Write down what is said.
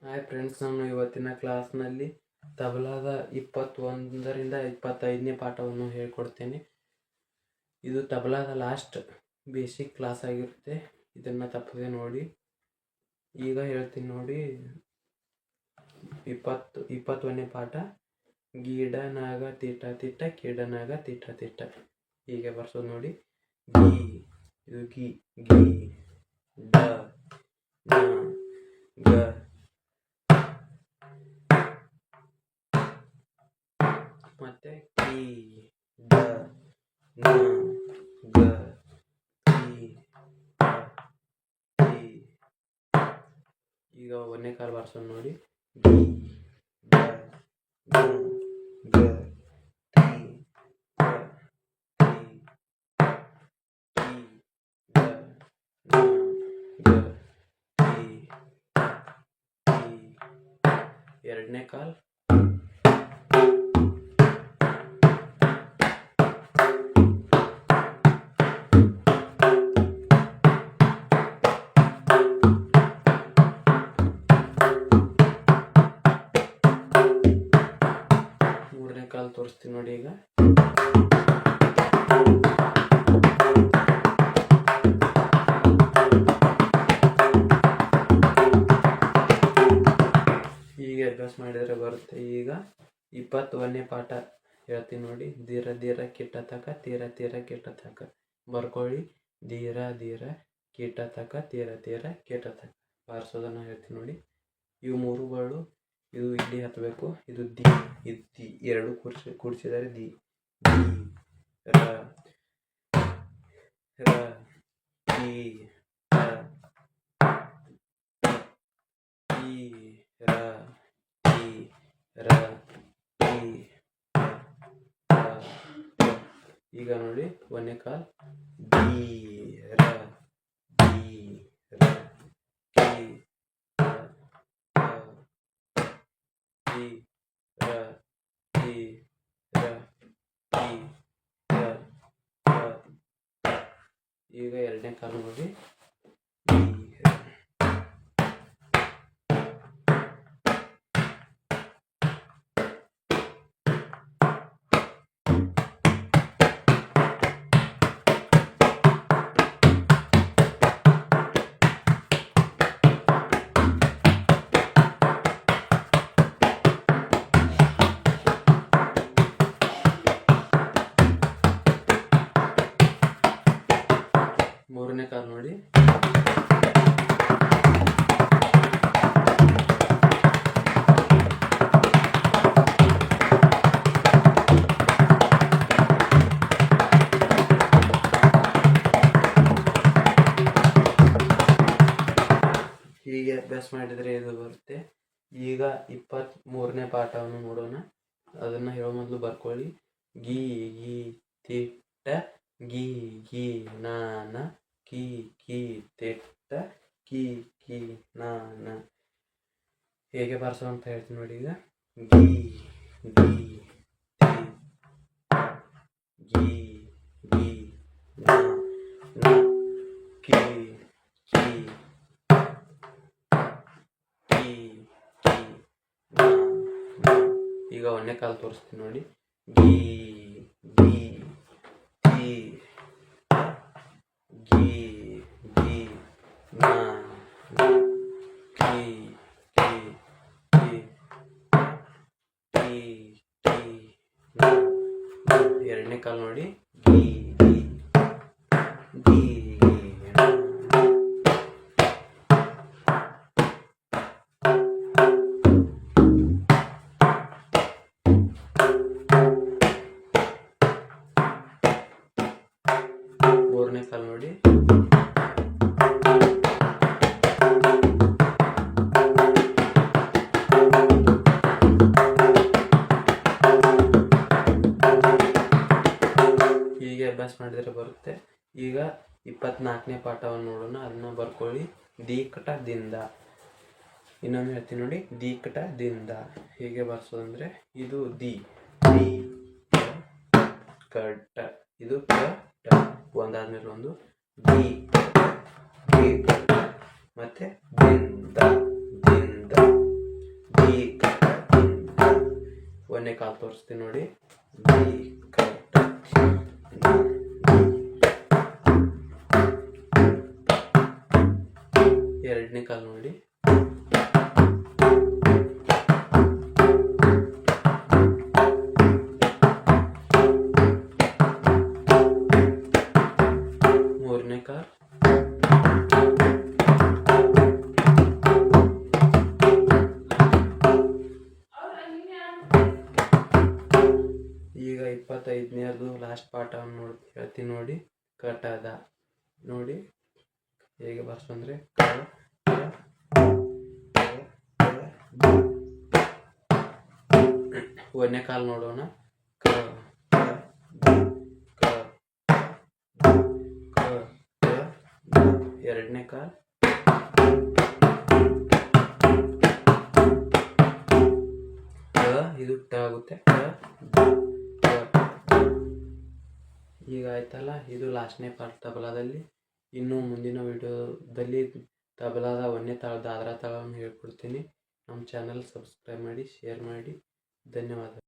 Hi friends, ನಾನು ಇವತ್ತಿನ ಕ್ಲಾಸ್ನಲ್ಲಿ ತಬಲಾದ 21ರಿಂದ 25ನೇ ಪಾಠವನ್ನು ಹೇಳ್ಕೊಡ್ತೇನೆ. ಇದು ತಬಲಾದ ಲಾಸ್ಟ್ ಬೇಸಿಕ್ ಕ್ಲಾಸ್ ಆಗಿರುತ್ತೆ. ಇದನ್ನು ತಪ್ಪದೆ ನೋಡಿ. ಈಗ ಹೇಳ್ತೀನಿ ನೋಡಿ. 21ನೇ ಪಾಠ, ಗೀಡ ನಾಗ ತಿಟ್ಟ ತಿಟ್ಟ ಕೀಡ ನಾಗ ತಿಟ್ಟ ತಿಟ್ಟ. ಹೀಗೆ ಬರ್ಸೋದು ನೋಡಿ. ಗಿ, ಇದು ಗಿ, ಗಿ, ಡ, ನ, ಗ, ಮತ್ತೆ ಕಿ, ಡ, ನ, ಗ, ಕಿ, ಡ, ಕಿ. ಈಗ ಒಂದನೇ ಕಾಲು ಬರ್ಸೋದು ನೋಡಿ. ಗಿ, ಡ, ನ, ಗ, ತಿ, ಡ, ತಿ, ಕಿ, ಡ, ನ, ಗ, ತಿ, ತಿ. ಎರಡನೇ ಕಾಲು. ಮೂರನೇ ಕಾಲು ತೋರಿಸ್ತೀನಿ ನೋಡಿ. ಈಗ ಹೀಗೆ ಅಭ್ಯಾಸ ಮಾಡಿದರೆ ಬರುತ್ತೆ. ಈಗ 21ನೇ ಪಾಠ ಹೇಳ್ತೀನಿ ನೋಡಿ. ಧೀರ ಧೀರ ಕಿಟ್ಟ ತಕ ತೀರ ತೀರ ಕಿಟ್ಟ ತಕ. ಬರ್ಕೊಳ್ಳಿ. ಧೀರ ಧೀರ ಕಿಟ್ಟ ತಕ ತೀರ ತೀರ ಕಿಟ್ಟ ತಕ. ಬಾರಿಸೋದನ್ನು ಹೇಳ್ತೀನಿ ನೋಡಿ. ಇವು ಮೂರುಗಳು ಇದು ಇಲ್ಲಿ ಹತ್ತಬೇಕು. ಇದು ದಿ, ಇದು ದಿ. ಎರಡು ಕೂಡಿಸಿದರೆ ದಿ, ದಿ, ರ, ರ, ಟಿ, ರ, ಟಿ, ರ, ಟಿ, ರ, ಟಿ, ರ, ರ. ಈಗ ನೋಡಿ ಒಂದನೇ ಕಾಲ್. ದಿ, ರ, ದಿ, ರ, ಟಿ, ರ, ಟಿ, ರ, ಟಿ, ರ, ಟಿ, ರ, ರ. ಈಗ ಎರಡನೇ ಕಾಲು ನೋಡಿ. ಮೂರನೇ ಕಾಲು ನೋಡಿ. ಹೀಗೆ ಅಭ್ಯಾಸ ಮಾಡಿದರೆ ಇದು ಬರುತ್ತೆ. ಈಗ 23ನೇ ಪಾಠವನ್ನು ನೋಡೋಣ. ಅದನ್ನು ಹೇಳೋ ಮೊದಲು ಬರ್ಕೊಳ್ಳಿ. ಗಿ ಗಿ ತಿಟ್ಟ ಗಿ ಗಿ ನಾನ ಕಿ ಕಿ ತಿಟ್ಟ ಕಿ ಕಿ ನಾನ. ಹೇಗೆ ಬಾರಿಸೋ ಅಂತ ಹೇಳ್ತೀನಿ ನೋಡಿ. ಈಗ ಗಿ ಗಿ ತಿ ಗಿ ಗಿ ನ ನ ಕಿ ಕಿ ಟಿ ಕಿ ನ ನ. ಈಗ ಒಂದನೇ ಕಾಲು ತೋರಿಸ್ತೀನಿ ನೋಡಿ. ಗಿ ಗಿ ತಿ ಗಿ ಗಿ ನ ನ ಕಿ ಕಿ ಟಿ ಟಿ ಟಿ ನ ನ. ಎರಡನೇ ಕಾಲು ನೋಡಿ. ಗಿ ಗಿ ಗಿ ಗಿ ನ ನ. ಮೂರನೇ ಕಾಲು ನೋಡಿ. ಹೀಗೆ ಅಭ್ಯಾಸ ಮಾಡಿದರೆ ಬರುತ್ತೆ. ಈಗ 24ನೇ ಪಾಠವನ್ನು ನೋಡೋಣ. ಅದನ್ನ ಬರ್ಕೊಳ್ಳಿ. ದೀಕಟದಿಂದ. ಇನ್ನೊಮ್ಮೆ ಹೇಳ್ತೀನಿ ನೋಡಿ. ದೀಕಟದಿಂದ. ಹೇಗೆ ಬರ್ಸೋದಂದ್ರೆ ಇದು ದಿ, ದಿ, ಕಟ, ಇದು ಕ, ಟ. ಒಂದಾದ್ಮೇಲೆ ಒಂದು. ದಿ, ದಿ, ಮತ್ತೆ ದಿಂದ, ದಿಂದ, ದಿ ಕಟ ಒಂದನೇ ಕಾಲು ತೋರಿಸ್ತೀನಿ ನೋಡಿ. ದಿ ಕಟ ಎರಡನೇ ಕಾಲು ನೋಡಿ. ಮೂರನೇ ಕಾಲು. ಈಗ 25ನೇದು ಲಾಸ್ಟ್ ಪಾಠವನ್ನು ಹೇಳ್ತೀನಿ ನೋಡಿ. ಕಟದ ನೋಡಿ ಹೇಗೆ ಬರ್ಸಂದ್ರೆ ಒಂದನೇ ಕಾಲು ನೋಡೋಣ. ಎರಡನೇ ಕಾಲು. ಇದು ಟ ಆಗುತ್ತೆ. ಈಗ ಆಯ್ತಲ್ಲ, ಇದು ಲಾಸ್ಟ್ನೇ ಪಾರ್ಟ್ ತಬಲಾದಲ್ಲಿ. ಇನ್ನು ಮುಂದಿನ ವಿಡಿಯೋದಲ್ಲಿ ತಬಲಾದ ಒಂದನೇ ತಾಳದ ಅದರ ತಾಳವನ್ನು ಹೇಳ್ಕೊಡ್ತೀನಿ. ನಮ್ಮ ಚಾನಲ್ ಸಬ್ಸ್ಕ್ರೈಬ್ ಮಾಡಿ, ಶೇರ್ ಮಾಡಿ. ಧನ್ಯವಾದ.